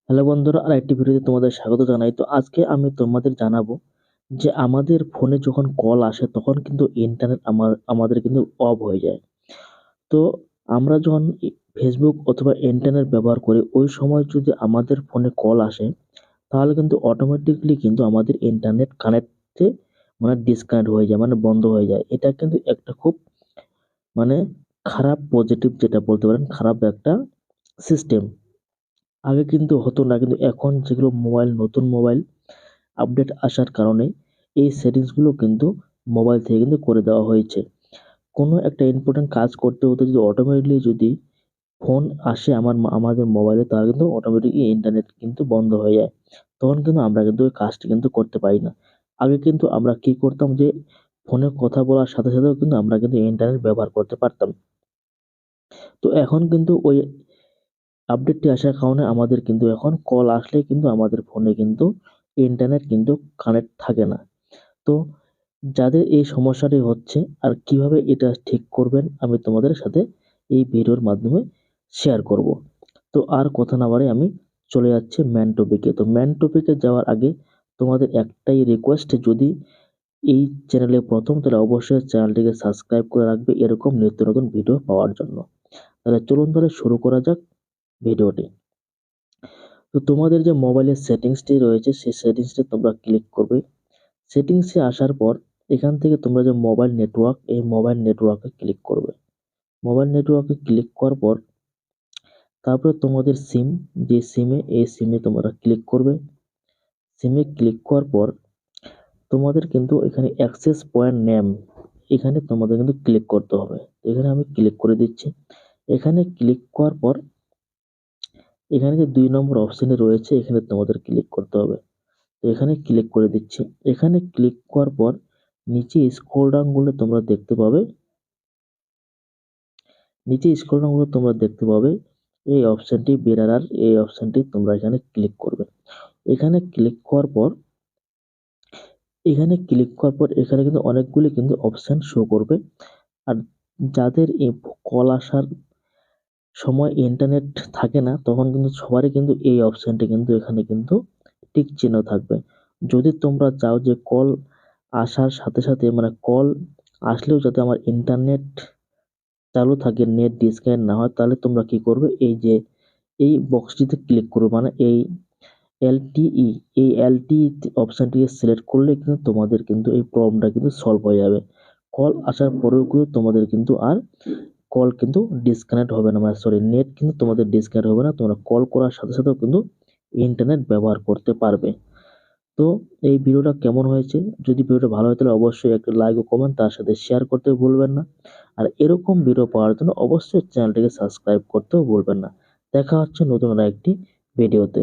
Hello বন্ধুরা, আরেকটি ভিডিওতে তোমাদের স্বাগত জানাই। তো আজকে আমি তোমাদের জানাবো যে আমাদের ফোনে যখন কল আসে তখন কিন্তু ইন্টারনেট আমাদের কিন্তু অফ হয়ে যায়। তো আমরা যখন ফেসবুক অথবা ইন্টারনেট ব্যবহার করি ওই সময় যদি আমাদের ফোনে কল আসে তাহলে কিন্তু অটোমেটিকলি কিন্তু আমাদের ইন্টারনেট কানেক্টে ডিসকানেক্ট হয়ে যায়, বন্ধ হয়ে যায়। এটা কিন্তু একটা খুব মানে খারাপ পজিটিভ, যেটা বলতে পারেন খারাপ একটা সিস্টেম। আগে কিন্তু হতো না, কিন্তু এখন যেগুলো নতুন মোবাইল আপডেট আসার কারণে এই সেটিংসগুলো কিন্তু মোবাইল থেকে কিন্তু করে দেওয়া হয়েছে। কোনো একটা ইম্পর্টেন্ট কাজ করতে হতে যদি অটোমেটিকলি যদি ফোন আসে আমাদের মোবাইলে, তাহলে কিন্তু অটোমেটিকলি ইন্টারনেট কিন্তু বন্ধ হয়ে যায়। তখন কিন্তু আমরা কিন্তু ওই কাজটি কিন্তু করতে পারি না। আগে কিন্তু আমরা কি করতাম যে ফোনে কথা বলার সাথে সাথেও কিন্তু আমরা কিন্তু ইন্টারনেট ব্যবহার করতে পারতাম। তো এখন কিন্তু ওই আপডেটটি আসার কারণে আমাদের কিন্তু এখন কল আসলে কিন্তু আমাদের ফোনে কিন্তু ইন্টারনেট কিন্তু কানেক্ট থাকে না। তো যাদের এই সমস্যাটি হচ্ছে আর কিভাবে এটা ঠিক করবেন আমি তোমাদের সাথে এই ভিডিওর মাধ্যমে শেয়ার করব। তো আর কথা না বাড়িয়ে আমি চলে যাচ্ছি মেন টপিকে। তো মেন টপিকে যাওয়ার আগে তোমাদের একটাই রিকোয়েস্ট, যদি এই চ্যানেলে প্রথম তাহলে অবশ্যই চ্যানেলটিকে সাবস্ক্রাইব করে রাখবে এরকম নিত্য নতুন ভিডিও পাওয়ার জন্য। তাহলে চলুন তাহলে শুরু করা যাক ভিডিওটি। তো তোমাদের যে মোবাইলের সেটিংসটি রয়েছে সেই সেটিংসটি তোমরা ক্লিক করবে। সেটিংসে আসার পর এখান থেকে তোমরা যে মোবাইল নেটওয়ার্ক, এই মোবাইল নেটওয়ার্কে ক্লিক করবে। মোবাইল নেটওয়ার্কে ক্লিক করার পর তারপরে তোমাদের সিম, যে সিমে, এই সিমে তোমরা ক্লিক করবে। সিমে ক্লিক করার পর তোমাদের কিন্তু এখানে অ্যাক্সেস পয়েন্ট নেম, এখানে তোমাদের কিন্তু ক্লিক করতে হবে। তো এখানে আমি ক্লিক করে দিচ্ছি। এখানে ক্লিক করার পর এখানে যে 2 নম্বর অপশনে রয়েছে এখানে তোমাদের ক্লিক করতে হবে। তো এখানে ক্লিক করে দিচ্ছি। এখানে ক্লিক করার পর নিচে স্ক্রল ডাউন করলে তোমরা দেখতে পাবে, এই অপশনটি বেরার, এই অপশনটি তোমরা এখানে ক্লিক করবে। এখানে ক্লিক করার পর এখানে কিন্তু অনেকগুলি কিন্তু অপশন শো করবে। আর যাদের এই কল আসার সময় ইন্টারনেট থাকে না তখন কিন্তু সবারই কিন্তু এই অপশনটি কিন্তু এখানে কিন্তু টিক চিহ্ন থাকবে। যদি তোমরা চাও যে কল আসার সাথে সাথে কল আসলেও যাতে আমার ইন্টারনেট চালু থাকে, নেট ডিসকানেক্ট না হয়, তাহলে তোমরা কি করবে, এই যে এই বক্সটিতে ক্লিক করবে, এই এলটিই, এই এলটিই অপশনটিকে সিলেক্ট করলে কিন্তু তোমাদের কিন্তু এই প্রবলেমটা কিন্তু সলভ হয়ে যাবে। কল আসার পরেও কিন্তু তোমাদের কিন্তু আর কল কিন্তু ডিসকানেক্ট হবে না, নেট কিন্তু তোমাদের ডিসকানেক্ট হবে না। তোমরা কল করার সাথে সাথেও কিন্তু ইন্টারনেট ব্যবহার করতে পারবে। তো এই ভিডিওটা কেমন হয়েছে? যদি ভিডিওটা ভালো হয় তাহলে অবশ্যই একটা লাইক ও কমেন্ট, তার সাথে শেয়ার করতে ভুলবেন না। আর এরকম ভিডিও পাওয়ার জন্য অবশ্যই চ্যানেলটিকে সাবস্ক্রাইব করতেও ভুলবেন না। দেখা হচ্ছে নতুন আরেকটি ভিডিওতে।